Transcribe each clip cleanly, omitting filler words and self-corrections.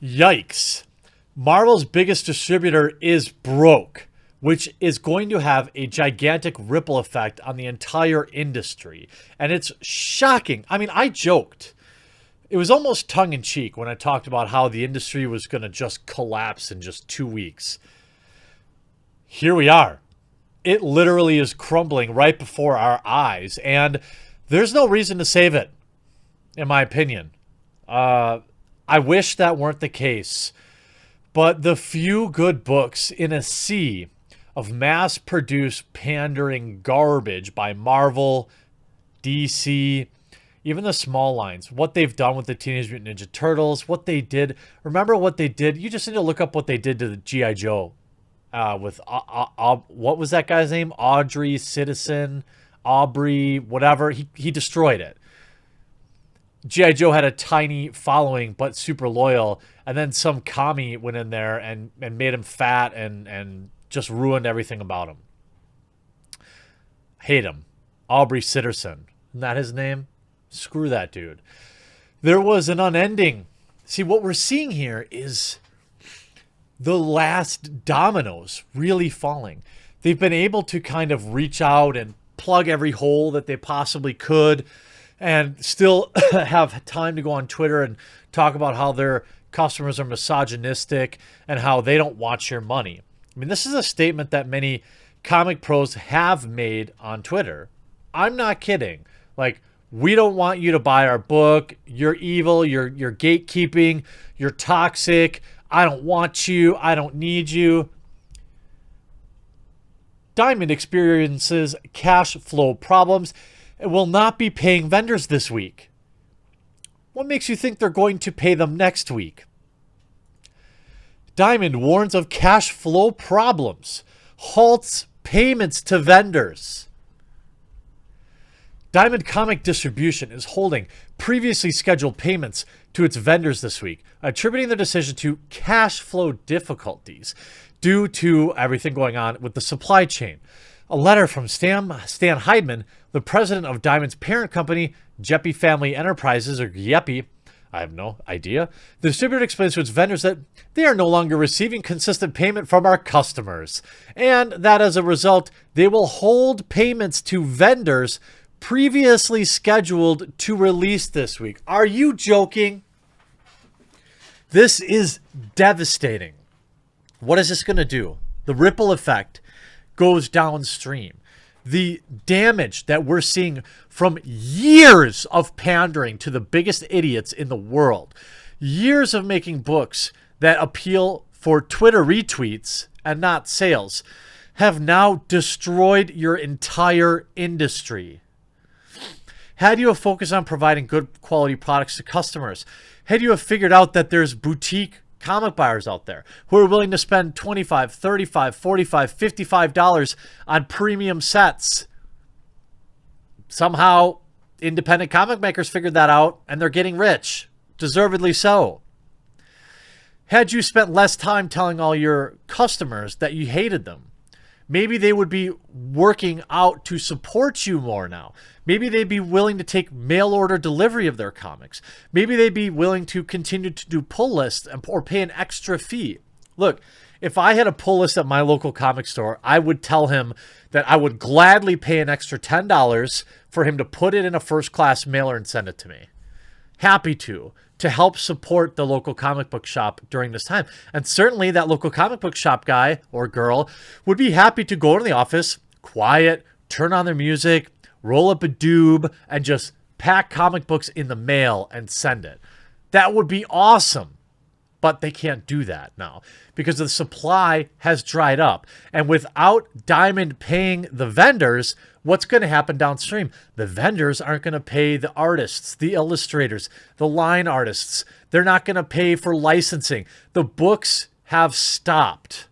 Yikes. Marvel's biggest distributor is broke, which is going to have a gigantic ripple effect on the entire industry. And it's shocking. I mean, I joked. It was almost tongue-in-cheek when I talked about how the industry was going to just collapse in just 2 weeks. Here we are. It literally is crumbling right before our eyes, and there's no reason to save it, in my opinion. I wish that weren't the case, but the few good books in a sea of mass-produced pandering garbage by Marvel, DC, even the small lines, what they've done with the Teenage Mutant Ninja Turtles, what they did. Remember what they did? You just need to look up what they did to the G.I. Joe with, what was that guy's name? Aubrey, whatever. He destroyed it. G.I. Joe had a tiny following, but super loyal. And then some commie went in there and made him fat and just ruined everything about him. Hate him. Aubrey Sitterson. Isn't that his name? Screw that dude. There was an unending. See, what we're seeing here is the last dominoes really falling. They've been able to kind of reach out and plug every hole that they possibly could and still have time to go on Twitter and talk about how their customers are misogynistic and how they don't want your money. I mean, this is a statement that many comic pros have made on Twitter. I'm not kidding. Like, we don't want you to buy our book. You're evil. You're gatekeeping. You're toxic. I don't want you. I don't need you. Diamond experiences cash flow problems and will not be paying vendors this week. What makes you think they're going to pay them next week? Diamond warns of cash flow problems, halts payments to vendors. Diamond Comic Distribution is holding previously scheduled payments to its vendors this week, attributing the decision to cash flow difficulties due to everything going on with the supply chain. A letter from Stan Heidman, the president of Diamond's parent company, Jeppy Family Enterprises, or Yeppy, I have no idea. The distributor explains to its vendors that they are no longer receiving consistent payment from our customers, and that as a result, they will hold payments to vendors previously scheduled to release this week. Are you joking? This is devastating. What is this going to do? The ripple effect goes downstream. The damage that we're seeing from years of pandering to the biggest idiots in the world, years of making books that appeal for Twitter retweets and not sales, have now destroyed your entire industry. Had you have focused on providing good quality products to customers, had you have figured out that there's boutique comic buyers out there who are willing to spend $25, $35, $45, $55 on premium sets. Somehow, independent comic makers figured that out, and they're getting rich. Deservedly so. Had you spent less time telling all your customers that you hated them, maybe they would be working out to support you more now. Maybe they'd be willing to take mail order delivery of their comics. Maybe they'd be willing to continue to do pull lists or pay an extra fee. Look, if I had a pull list at my local comic store, I would tell him that I would gladly pay an extra $10 for him to put it in a first-class mailer and send it to me. Happy to help support the local comic book shop during this time. And certainly that local comic book shop guy or girl would be happy to go to the office, quiet, turn on their music, roll up a doob, and just pack comic books in the mail and send it. That would be awesome. But they can't do that now because the supply has dried up. And without Diamond paying the vendors, what's going to happen downstream? The vendors aren't going to pay the artists, the illustrators, the line artists. They're not going to pay for licensing. The books have stopped.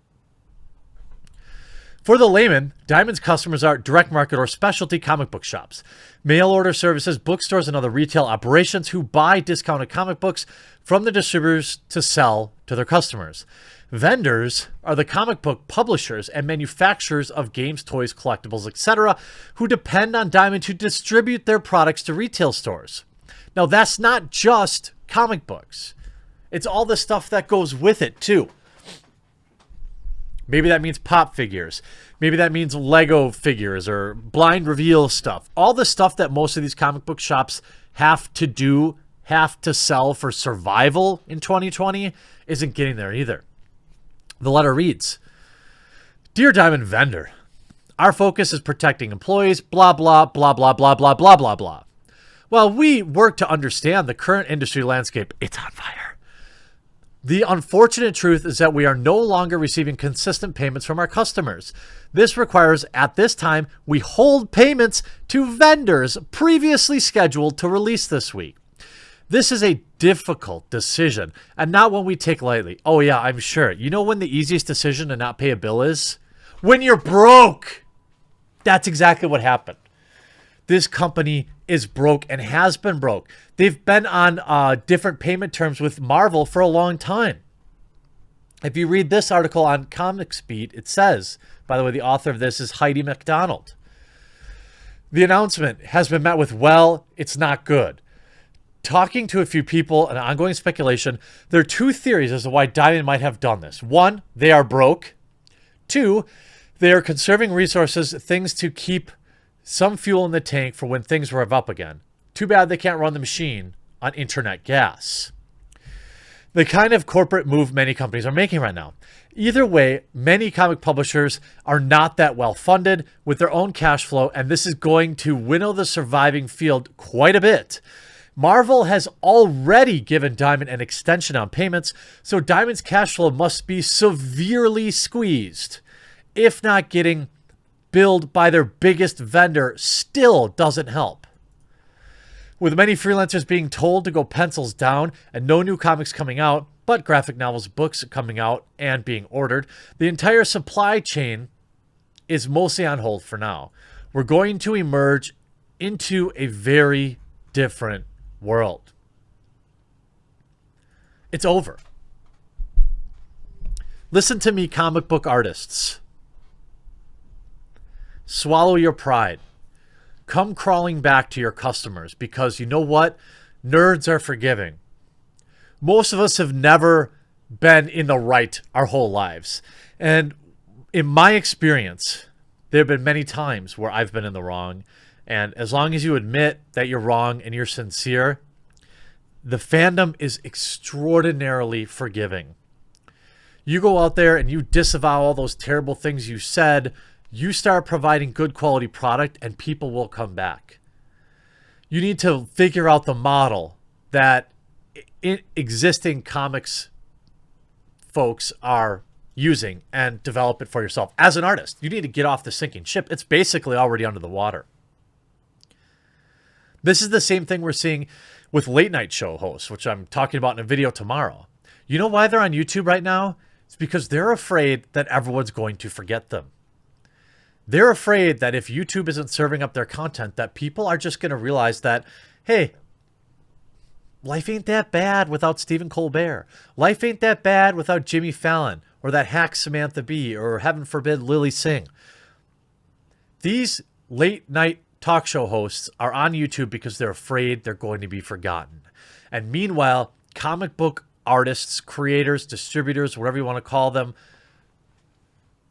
For the layman, Diamond's customers are direct market or specialty comic book shops, mail order services, bookstores, and other retail operations who buy discounted comic books from the distributors to sell to their customers. Vendors are the comic book publishers and manufacturers of games, toys, collectibles, etc., who depend on Diamond to distribute their products to retail stores. Now, that's not just comic books. It's all the stuff that goes with it too. Maybe that means pop figures. Maybe that means Lego figures or blind reveal stuff. All the stuff that most of these comic book shops have to sell for survival in 2020 isn't getting there either. The letter reads, "Dear Diamond Vendor, our focus is protecting employees, blah, blah, blah, blah, blah, blah, blah, blah, blah. While we work to understand the current industry landscape, it's on fire. The unfortunate truth is that we are no longer receiving consistent payments from our customers. This requires, at this time, we hold payments to vendors previously scheduled to release this week. This is a difficult decision and not one we take lightly." Oh yeah, I'm sure. You know when the easiest decision to not pay a bill is? When you're broke. That's exactly what happened. This company is broke and has been broke. They've been on different payment terms with Marvel for a long time. If you read this article on Comics Beat, it says, by the way, the author of this is Heidi MacDonald. The announcement has been met with, well, it's not good. Talking to a few people and ongoing speculation, there are two theories as to why Diamond might have done this. One, they are broke. Two, they are conserving resources, things to keep some fuel in the tank for when things rev up again. Too bad they can't run the machine on internet gas. The kind of corporate move many companies are making right now. Either way, many comic publishers are not that well funded with their own cash flow, and this is going to winnow the surviving field quite a bit. Marvel has already given Diamond an extension on payments, so Diamond's cash flow must be severely squeezed. If not getting billed by their biggest vendor still doesn't help. With many freelancers being told to go pencils down and no new comics coming out, but graphic novels, books coming out and being ordered, the entire supply chain is mostly on hold for now. We're going to emerge into a very different world. It's over. Listen to me, comic book artists. Swallow your pride. Come crawling back to your customers because you know what? Nerds are forgiving. Most of us have never been in the right our whole lives. And in my experience, there have been many times where I've been in the wrong. And as long as you admit that you're wrong and you're sincere, the fandom is extraordinarily forgiving. You go out there and you disavow all those terrible things you said, you start providing good quality product and people will come back. You need to figure out the model that existing comics folks are using and develop it for yourself. As an artist, you need to get off the sinking ship. It's basically already under the water. This is the same thing we're seeing with late night show hosts, which I'm talking about in a video tomorrow. You know why they're on YouTube right now? It's because they're afraid that everyone's going to forget them. They're afraid that if YouTube isn't serving up their content, that people are just going to realize that, hey, life ain't that bad without Stephen Colbert. Life ain't that bad without Jimmy Fallon or that hack Samantha Bee or, heaven forbid, Lily Singh. These late night talk show hosts are on YouTube because they're afraid they're going to be forgotten. And meanwhile, comic book artists, creators, distributors, whatever you want to call them,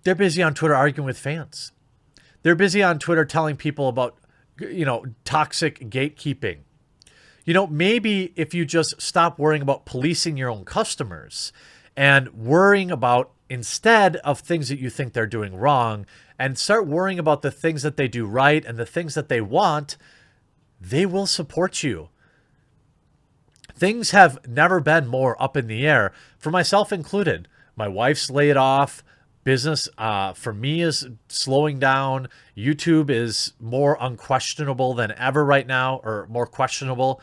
they're busy on Twitter arguing with fans. They're busy on Twitter telling people about, toxic gatekeeping. Maybe if you just stop worrying about policing your own customers and worrying about, instead of things that you think they're doing wrong, and start worrying about the things that they do right and the things that they want, they will support you. Things have never been more up in the air, for myself included. My wife's laid off. Business for me is slowing down. YouTube is more unquestionable than ever right now, or more questionable.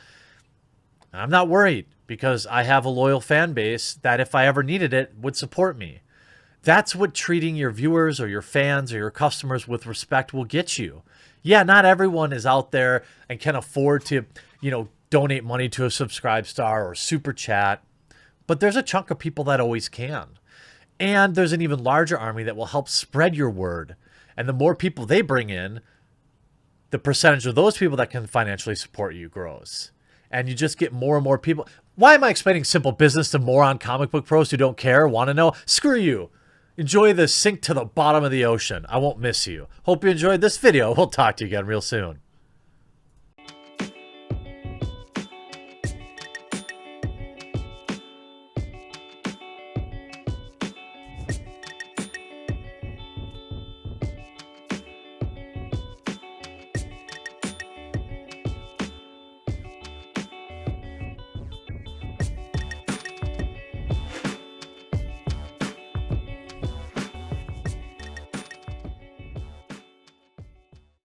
I'm not worried because I have a loyal fan base that if I ever needed it would support me. That's what treating your viewers or your fans or your customers with respect will get you. Yeah, not everyone is out there and can afford to, donate money to a Subscribe Star or Super Chat, but there's a chunk of people that always can. And there's an even larger army that will help spread your word. And the more people they bring in, the percentage of those people that can financially support you grows. And you just get more and more people. Why am I explaining simple business to moron comic book pros who don't care, want to know? Screw you. Enjoy the sink to the bottom of the ocean. I won't miss you. Hope you enjoyed this video. We'll talk to you again real soon.